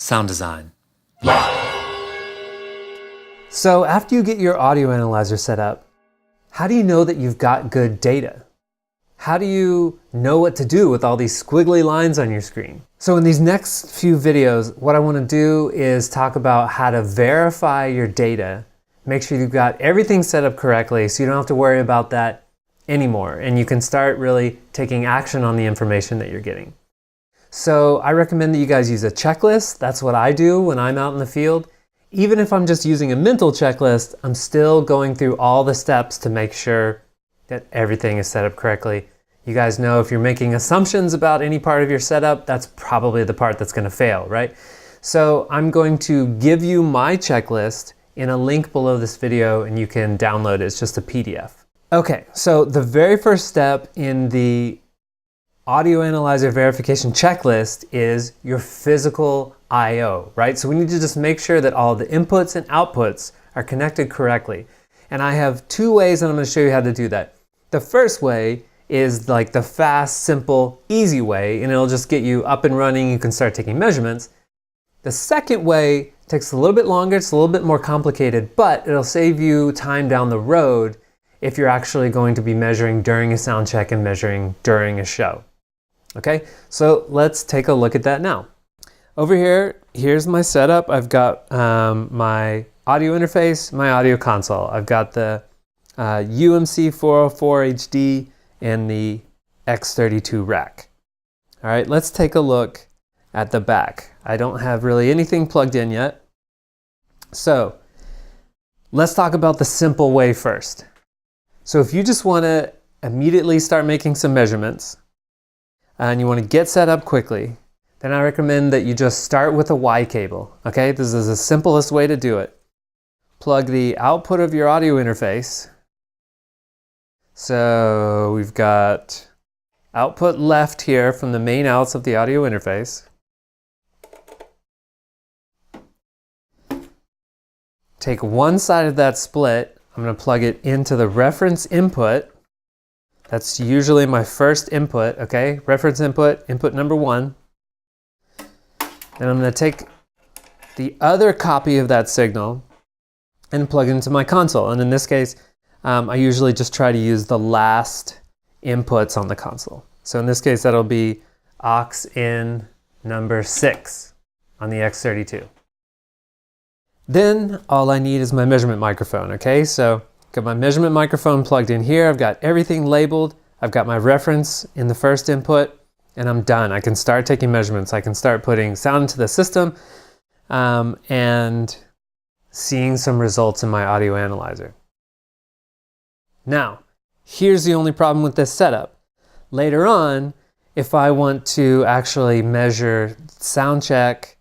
Sound design. So after you get your audio analyzer set up, how do you know that you've got good data? How do you know what to do with all these squiggly lines on your screen? So in these next few videos, what I want to do is talk about how to verify your data, make sure you've got everything set up correctly so you don't have to worry about that anymore, and you can start really taking action on the information that you're getting. So I recommend that you guys use a checklist. That's what I do when I'm out in the field. Even if I'm just using a mental checklist, I'm still going through all the steps to make sure that everything is set up correctly. You guys know if you're making assumptions about any part of your setup, that's probably the part that's going to fail, right? So I'm going to give you my checklist in a link below this video, and you can download it. It's just a PDF. Okay, so the very first step in the audio analyzer verification checklist is your physical I/O, right? So we need to just make sure that all the inputs and outputs are connected correctly. And I have two ways, and I'm going to show you how to do that. The first way is like the fast, simple, easy way, and it'll just get you up and running. You can start taking measurements. The second way takes a little bit longer. It's a little bit more complicated, but it'll save you time down the road if you're actually going to be measuring during a sound check and measuring during a show. Okay, so let's take a look at that now. Over here, here's my setup. I've got my audio interface, my audio console. I've got the UMC 404 HD and the X32 rack. All right, let's take a look at the back. I don't have really anything plugged in yet. So let's talk about the simple way first. So if you just want to immediately start making some measurements and you want to get set up quickly, then I recommend that you just start with a Y cable. Okay, this is the simplest way to do it. Plug the output of your audio interface. So we've got output left here from the main outs of the audio interface. Take one side of that split. I'm going to plug it into the reference input. That's usually my first input, okay? Reference input, input number 1. And I'm going to take the other copy of that signal and plug it into my console. And in this case, I usually just try to use the last inputs on the console. So in this case, that'll be aux in number 6 on the X32. Then all I need is my measurement microphone, okay? So got my measurement microphone plugged in here. I've got everything labeled. I've got my reference in the first input, and I'm done. I can start taking measurements. I can start putting sound into the system and seeing some results in my audio analyzer. Now, here's the only problem with this setup. Later on, if I want to actually measure sound check,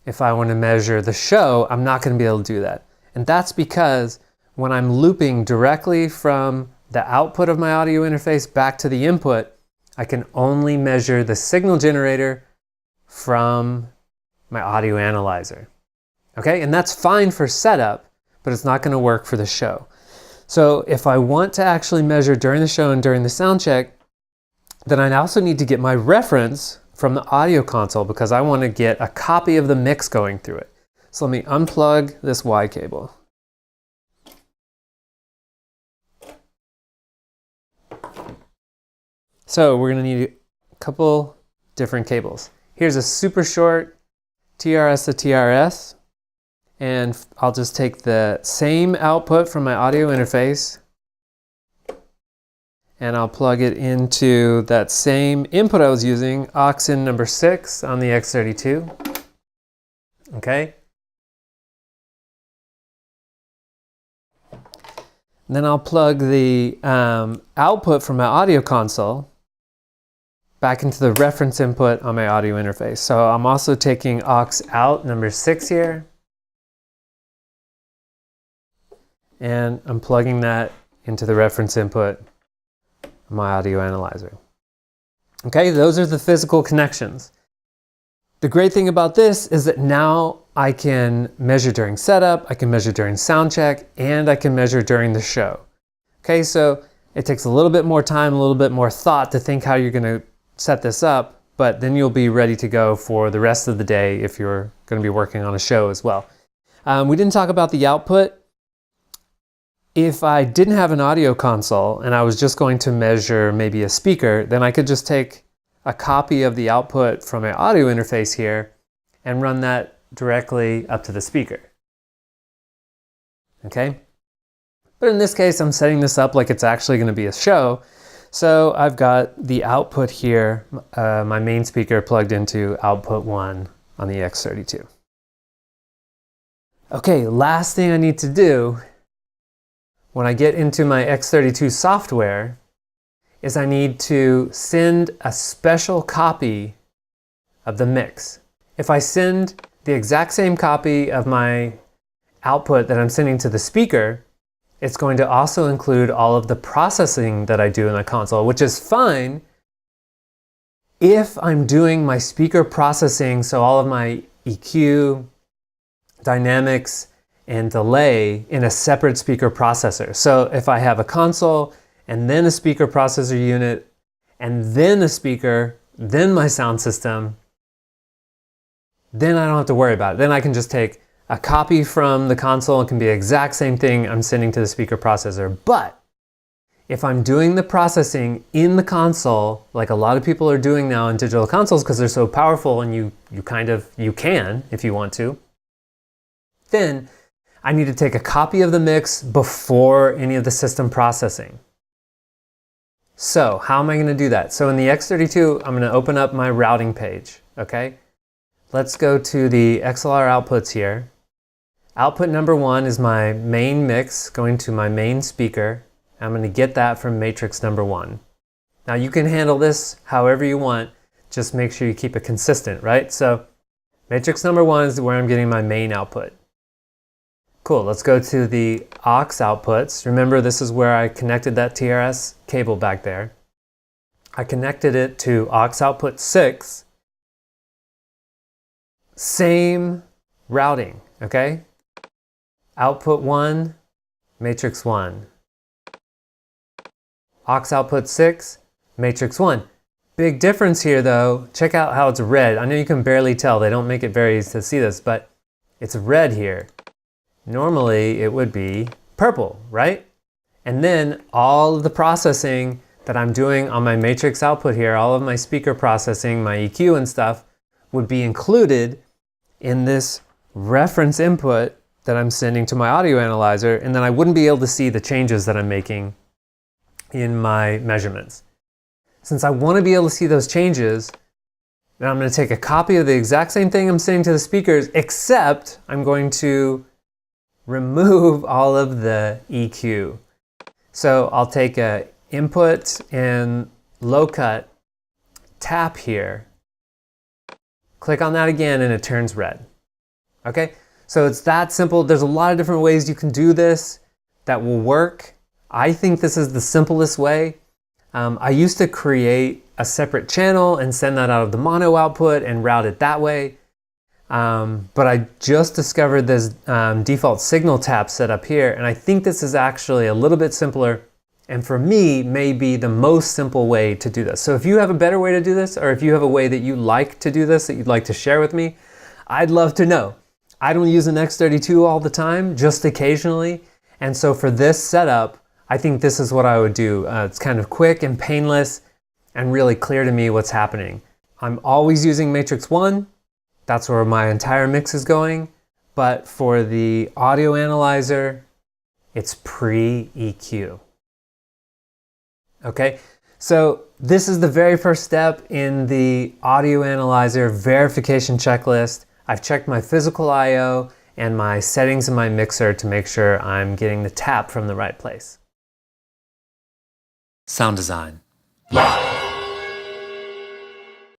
if I want to measure the show, I'm not going to be able to do that. And that's because when I'm looping directly from the output of my audio interface back to the input, I can only measure the signal generator from my audio analyzer. Okay, and that's fine for setup, but it's not going to work for the show. So if I want to actually measure during the show and during the sound check, then I also need to get my reference from the audio console because I want to get a copy of the mix going through it. So let me unplug this Y cable. So we're going to need a couple different cables. Here's a super short TRS to TRS, and I'll just take the same output from my audio interface and I'll plug it into that same input I was using, aux in number 6 on the X32. Okay. And then I'll plug the output from my audio console back into the reference input on my audio interface. So I'm also taking aux out number 6 here, and I'm plugging that into the reference input of my audio analyzer. Okay, those are the physical connections. The great thing about this is that now I can measure during setup, I can measure during sound check, and I can measure during the show. Okay, so it takes a little bit more time, a little bit more thought to think how you're going to set this up, but then you'll be ready to go for the rest of the day if you're going to be working on a show as well. We didn't talk about the output. If I didn't have an audio console and I was just going to measure maybe a speaker, then I could just take a copy of the output from an audio interface here and run that directly up to the speaker. Okay? But in this case, I'm setting this up like it's actually going to be a show. So I've got the output here, my main speaker plugged into output 1 on the X32. Okay, last thing I need to do when I get into my X32 software is I need to send a special copy of the mix. If I send the exact same copy of my output that I'm sending to the speaker, it's going to also include all of the processing that I do in the console, which is fine if I'm doing my speaker processing, so all of my EQ, dynamics, and delay in a separate speaker processor. So if I have a console and then a speaker processor unit and then a speaker, then my sound system, then I don't have to worry about it. Then I can just take a copy from the console. It can be the exact same thing I'm sending to the speaker processor. But if I'm doing the processing in the console, like a lot of people are doing now in digital consoles because they're so powerful and you can if you want to, then I need to take a copy of the mix before any of the system processing. So how am I going to do that? So in the X32, I'm going to open up my routing page, okay? Let's go to the XLR outputs here. Output number 1 is my main mix going to my main speaker. I'm going to get that from matrix number 1. Now you can handle this however you want, just make sure you keep it consistent, right? So matrix number 1 is where I'm getting my main output. Cool, let's go to the aux outputs. Remember, this is where I connected that TRS cable back there. I connected it to aux output 6. Same routing, okay? Output 1, matrix 1. Aux output 6, matrix 1. Big difference here though, check out how it's red. I know you can barely tell, they don't make it very easy to see this, but it's red here. Normally it would be purple, right? And then all of the processing that I'm doing on my matrix output here, all of my speaker processing, my EQ and stuff, would be included in this reference input that I'm sending to my audio analyzer, and then I wouldn't be able to see the changes that I'm making in my measurements. Since I want to be able to see those changes, then I'm going to take a copy of the exact same thing I'm sending to the speakers, except I'm going to remove all of the EQ. So I'll take a input and low cut, tap here, click on that again, and it turns red. Okay, so it's that simple. There's a lot of different ways you can do this that will work. I think this is the simplest way. I used to create a separate channel and send that out of the mono output and route it that way. But I just discovered this default signal tap set up here, and I think this is actually a little bit simpler, and for me, may be the most simple way to do this. So if you have a better way to do this, or if you have a way that you like to do this that you'd like to share with me, I'd love to know. I don't use an X32 all the time, just occasionally, and so for this setup, I think this is what I would do. It's kind of quick and painless and really clear to me what's happening. I'm always using matrix 1. That's where my entire mix is going. But for the audio analyzer, it's pre-EQ. Okay, so this is the very first step in the audio analyzer verification checklist. I've checked my physical I/O and my settings in my mixer to make sure I'm getting the tap from the right place. Sound design.